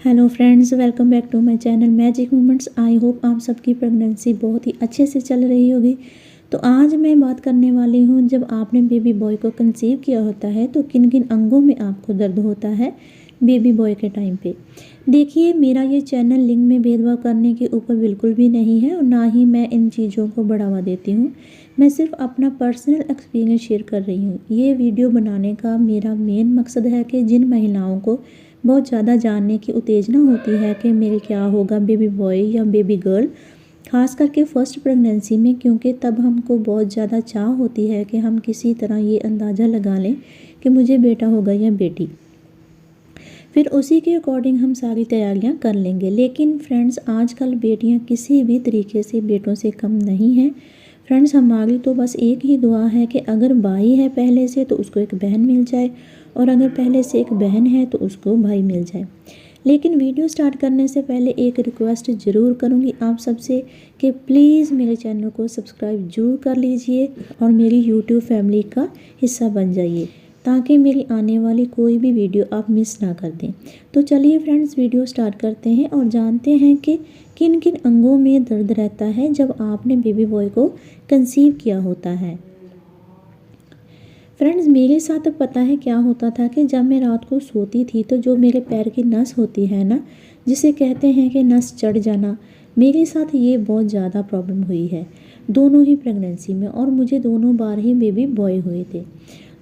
Hello friends, welcome back to my channel magic moments. I hope आप सबकी pregnancy बहुत ही अच्छे से चल रही होगी। तो आज मैं बात करने वाली हूँ, जब आपने बेबी बॉय को कंसीव किया होता है तो किन किन अंगों में आपको दर्द होता है बेबी बॉय के टाइम पे। देखिए, मेरा ये चैनल लिंग में भेदभाव करने के ऊपर बिल्कुल भी नहीं है और ना ही मैं इन चीज़ों को बढ़ावा देती हूँ। मैं सिर्फ अपना पर्सनल एक्सपीरियंस शेयर कर रही हूँ। ये वीडियो बनाने का मेरा मेन मकसद है कि जिन महिलाओं को बहुत ज़्यादा जानने की उत्तेजना होती है कि मेरे क्या होगा बेबी बॉय या बेबी गर्ल, खास करके फर्स्ट प्रेगनेंसी में, क्योंकि तब हमको बहुत ज़्यादा चाह होती है कि हम किसी तरह ये अंदाज़ा लगा लें कि मुझे बेटा होगा या बेटी। फिर उसी के अकॉर्डिंग हम सारी तैयारियां कर लेंगे। लेकिन फ्रेंड्स, आजकल बेटियां किसी भी तरीके से बेटों से कम नहीं हैं। फ्रेंड्स, हमारी तो बस एक ही दुआ है कि अगर भाई है पहले से तो उसको एक बहन मिल जाए, और अगर पहले से एक बहन है तो उसको भाई मिल जाए। लेकिन वीडियो स्टार्ट करने से पहले एक रिक्वेस्ट ज़रूर करूँगी आप सबसे कि प्लीज़ मेरे चैनल को सब्सक्राइब जरूर कर लीजिए और मेरी यूट्यूब फैमिली का हिस्सा बन जाइए, ताकि मेरी आने वाली कोई भी वीडियो आप मिस ना कर दें। तो चलिए फ्रेंड्स, वीडियो स्टार्ट करते हैं और जानते हैं कि किन किन अंगों में दर्द रहता है जब आपने बेबी बॉय को कंसीव किया होता है। फ्रेंड्स, मेरे साथ पता है क्या होता था कि जब मैं रात को सोती थी तो जो मेरे पैर की नस होती है ना, जिसे कहते हैं कि नस चढ़ जाना, मेरे साथ ये बहुत ज़्यादा प्रॉब्लम हुई है दोनों ही प्रेगनेंसी में, और मुझे दोनों बार ही बेबी बॉय हुए थे।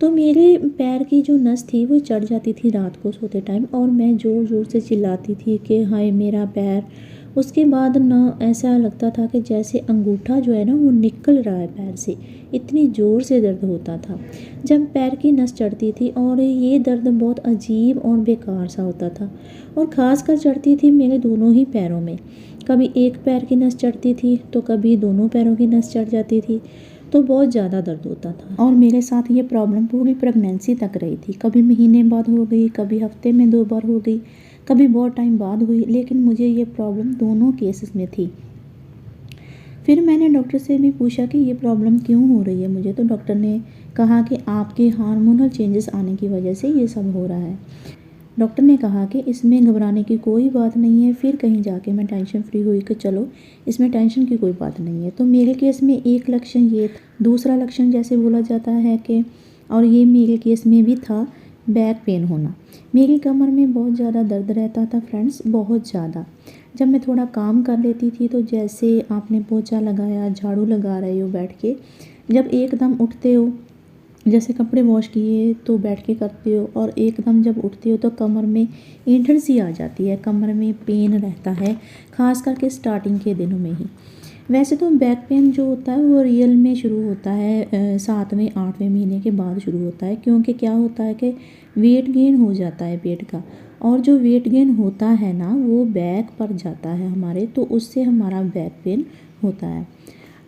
तो मेरे पैर की जो नस थी वो चढ़ जाती थी रात को सोते टाइम, और मैं ज़ोर ज़ोर से चिल्लाती थी कि हाय मेरा पैर। उसके बाद ना ऐसा लगता था कि जैसे अंगूठा जो है ना वो निकल रहा है पैर से, इतनी ज़ोर से दर्द होता था जब पैर की नस चढ़ती थी। और ये दर्द बहुत अजीब और बेकार सा होता था, और ख़ास कर चढ़ती थी मेरे दोनों ही पैरों में। कभी एक पैर की नस चढ़ती थी तो कभी दोनों पैरों की नस चढ़ जाती थी, तो बहुत ज़्यादा दर्द होता था। और मेरे साथ ये प्रॉब्लम पूरी प्रेगनेंसी तक रही थी। कभी महीने बाद हो गई, कभी हफ्ते में 2 बार हो गई, कभी बहुत टाइम बाद हुई, लेकिन मुझे ये प्रॉब्लम दोनों केसेस में थी। फिर मैंने डॉक्टर से भी पूछा कि ये प्रॉब्लम क्यों हो रही है मुझे, तो डॉक्टर ने कहा कि आपके हार्मोनल चेंजेस आने की वजह से ये सब हो रहा है। डॉक्टर ने कहा कि इसमें घबराने की कोई बात नहीं है। फिर कहीं जाके मैं टेंशन फ्री हुई कि चलो, इसमें टेंशन की कोई बात नहीं है। तो मेरे केस में एक लक्षण ये था, दूसरा लक्षण जैसे बोला जाता है कि, और ये मेरे केस में भी था, बैक पेन होना। मेरी कमर में बहुत ज़्यादा दर्द रहता था फ्रेंड्स, बहुत ज़्यादा। जब मैं थोड़ा काम कर लेती थी तो जैसे आपने पोछा लगाया, झाड़ू लगा रहे हो बैठ के, जब एकदम उठते हो, जैसे कपड़े वॉश किए तो बैठ के करते हो, और एकदम जब उठते हो तो कमर में ऐंठन सी आ जाती है, कमर में पेन रहता है, ख़ास करके स्टार्टिंग के दिनों में ही। वैसे तो बैक पेन जो होता है वो रियल में शुरू होता है 7वें 8वें महीने के बाद शुरू होता है, क्योंकि क्या होता है कि वेट गेन हो जाता है पेट का, और जो वेट गेन होता है ना वो बैक पर जाता है हमारे, तो उससे हमारा बैक पेन होता है।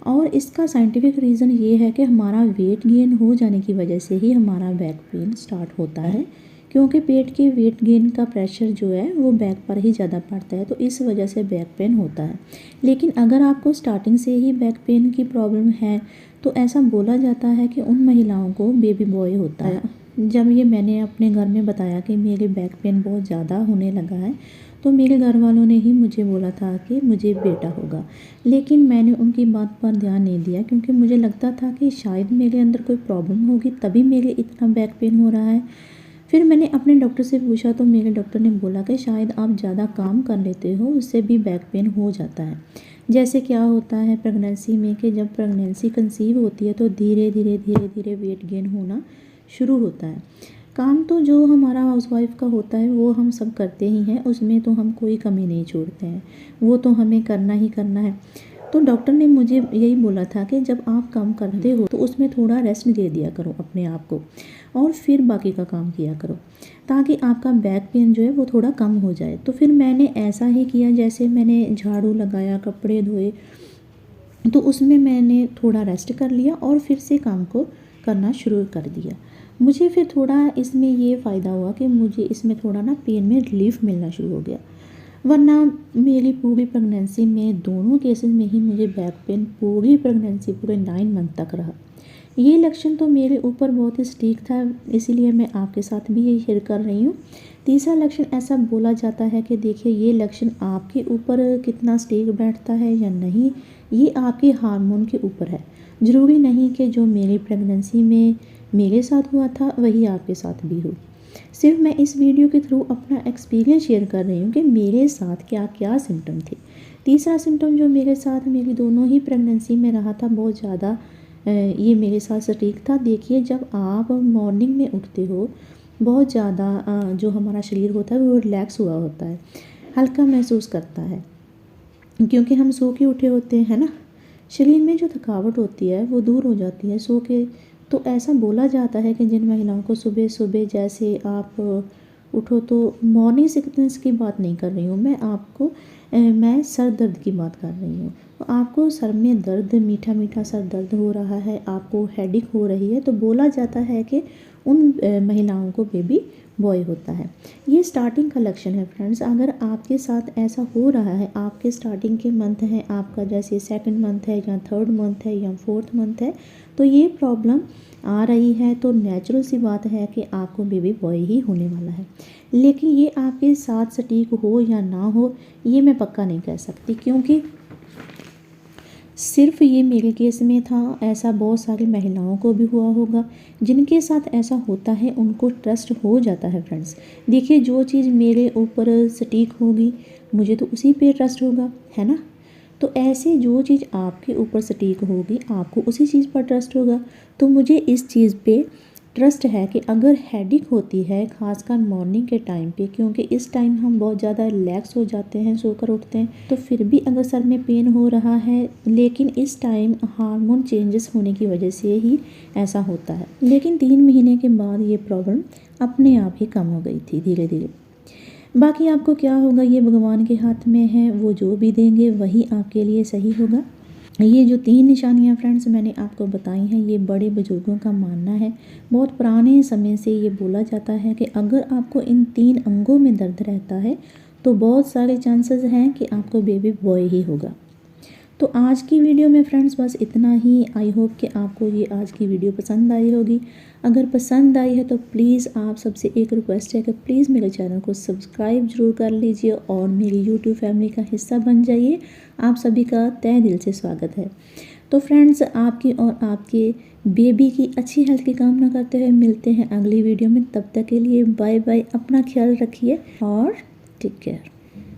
और इसका साइंटिफिक रीज़न ये है कि हमारा वेट गेन हो जाने की वजह से ही हमारा बैक पेन स्टार्ट होता है, क्योंकि पेट के वेट गेन का प्रेशर जो है वो बैक पर ही ज़्यादा पड़ता है, तो इस वजह से बैक पेन होता है। लेकिन अगर आपको स्टार्टिंग से ही बैक पेन की प्रॉब्लम है तो ऐसा बोला जाता है कि उन महिलाओं को बेबी बॉय होता है। जब ये मैंने अपने घर में बताया कि मेरे बैक पेन बहुत ज़्यादा होने लगा है, तो मेरे घर वालों ने ही मुझे बोला था कि मुझे बेटा होगा। लेकिन मैंने उनकी बात पर ध्यान नहीं दिया, क्योंकि मुझे लगता था कि शायद मेरे अंदर कोई प्रॉब्लम होगी तभी मेरे इतना बैक पेन हो रहा है। फिर मैंने अपने डॉक्टर से पूछा तो मेरे डॉक्टर ने बोला कि शायद आप ज़्यादा काम कर लेते हो, उससे भी बैक पेन हो जाता है। जैसे क्या होता है प्रेगनेंसी में कि जब प्रेगनेंसी कंसीव होती है तो धीरे धीरे वेट गेन होना शुरू होता है। काम तो जो हमारा हाउसवाइफ का होता है वो हम सब करते ही हैं, उसमें तो हम कोई कमी नहीं छोड़ते हैं, वो तो हमें करना ही करना है। तो डॉक्टर ने मुझे यही बोला था कि जब आप काम करते हो तो उसमें थोड़ा रेस्ट दे दिया करो अपने आप को, और फिर बाकी का काम किया करो, ताकि आपका बैक पेन जो है वो थोड़ा कम हो जाए। तो फिर मैंने ऐसा ही किया, जैसे मैंने झाड़ू लगाया, कपड़े धोए, तो उसमें मैंने थोड़ा रेस्ट कर लिया और फिर से काम को करना शुरू कर दिया। मुझे फिर थोड़ा इसमें ये फ़ायदा हुआ कि मुझे इसमें थोड़ा ना पेन में रिलीफ मिलना शुरू हो गया। वरना मेरी पूरी प्रेगनेंसी में दोनों केसेस में ही मुझे बैक पेन पूरी प्रेगनेंसी पूरे 9 मंथ तक रहा। ये लक्षण तो मेरे ऊपर बहुत ही सटीक था, इसीलिए मैं आपके साथ भी यही शेयर कर रही हूँ। तीसरा लक्षण ऐसा बोला जाता है कि देखिए ये लक्षण आपके ऊपर कितना सटीक बैठता है या नहीं, ये आपके हार्मोन के ऊपर है। ज़रूरी नहीं कि जो मेरी प्रेगनेंसी में मेरे साथ हुआ था वही आपके साथ भी हो। सिर्फ मैं इस वीडियो के थ्रू अपना एक्सपीरियंस शेयर कर रही हूँ कि मेरे साथ क्या क्या सिम्टम थे। तीसरा सिम्टम जो मेरे साथ मेरी दोनों ही प्रेगनेंसी में रहा था, बहुत ज़्यादा ये मेरे साथ सटीक था। देखिए जब आप मॉर्निंग में उठते हो, बहुत ज़्यादा जो हमारा शरीर होता है वो रिलैक्स हुआ होता है, हल्का महसूस करता है, क्योंकि हम सो के उठे होते हैं ना। शरीर में जो थकावट होती है वो दूर हो जाती है सो के। तो ऐसा बोला जाता है कि जिन महिलाओं को सुबह सुबह जैसे आप उठो, तो मॉर्निंग सिकनेस की बात नहीं कर रही हूँ मैं सर दर्द की बात कर रही हूँ। तो आपको सर में दर्द, मीठा मीठा सर दर्द हो रहा है, आपको हेडेक हो रही है, तो बोला जाता है कि उन महिलाओं को बेबी बॉय होता है। ये स्टार्टिंग का लक्षण है फ्रेंड्स। अगर आपके साथ ऐसा हो रहा है, आपके स्टार्टिंग के मंथ हैं, आपका जैसे सेकंड मंथ है या थर्ड मंथ है या फोर्थ मंथ है, तो ये प्रॉब्लम आ रही है, तो नेचुरल सी बात है कि आपको बेबी बॉय ही होने वाला है। लेकिन ये आपके साथ सटीक हो या ना हो, ये मैं पक्का नहीं कह सकती, क्योंकि सिर्फ ये मेरे केस में था, ऐसा बहुत सारी महिलाओं को भी हुआ होगा। जिनके साथ ऐसा होता है उनको ट्रस्ट हो जाता है फ्रेंड्स। देखिए जो चीज़ मेरे ऊपर सटीक होगी, मुझे तो उसी पे ट्रस्ट होगा, है ना। तो ऐसे जो चीज़ आपके ऊपर सटीक होगी, आपको उसी चीज़ पर ट्रस्ट होगा। तो मुझे इस चीज़ पे ट्रस्ट है कि अगर हेडेक होती है, खासकर मॉर्निंग के टाइम पे, क्योंकि इस टाइम हम बहुत ज़्यादा रिलैक्स हो जाते हैं, सोकर उठते हैं, तो फिर भी अगर सर में पेन हो रहा है, लेकिन इस टाइम हार्मोन चेंजेस होने की वजह से ही ऐसा होता है। लेकिन 3 महीने के बाद ये प्रॉब्लम अपने आप ही कम हो गई थी धीरे धीरे। बाकी आपको क्या होगा ये भगवान के हाथ में है, वो जो भी देंगे वही आपके लिए सही होगा। ये जो 3 निशानियाँ फ्रेंड्स मैंने आपको बताई हैं, ये बड़े बुजुर्गों का मानना है। बहुत पुराने समय से ये बोला जाता है कि अगर आपको इन 3 अंगों में दर्द रहता है तो बहुत सारे चांसेस हैं कि आपको बेबी बॉय ही होगा। तो आज की वीडियो में फ्रेंड्स बस इतना ही। आई होप कि आपको ये आज की वीडियो पसंद आई होगी। अगर पसंद आई है तो प्लीज़ आप सबसे एक रिक्वेस्ट है कि प्लीज़ मेरे चैनल को सब्सक्राइब ज़रूर कर लीजिए और मेरी यूट्यूब फैमिली का हिस्सा बन जाइए। आप सभी का तहे दिल से स्वागत है। तो फ्रेंड्स आपकी और आपके बेबी की अच्छी हेल्थ की कामना करते हुए मिलते हैं अगली वीडियो में। तब तक के लिए बाय बाय। अपना ख्याल रखिए और टेक केयर।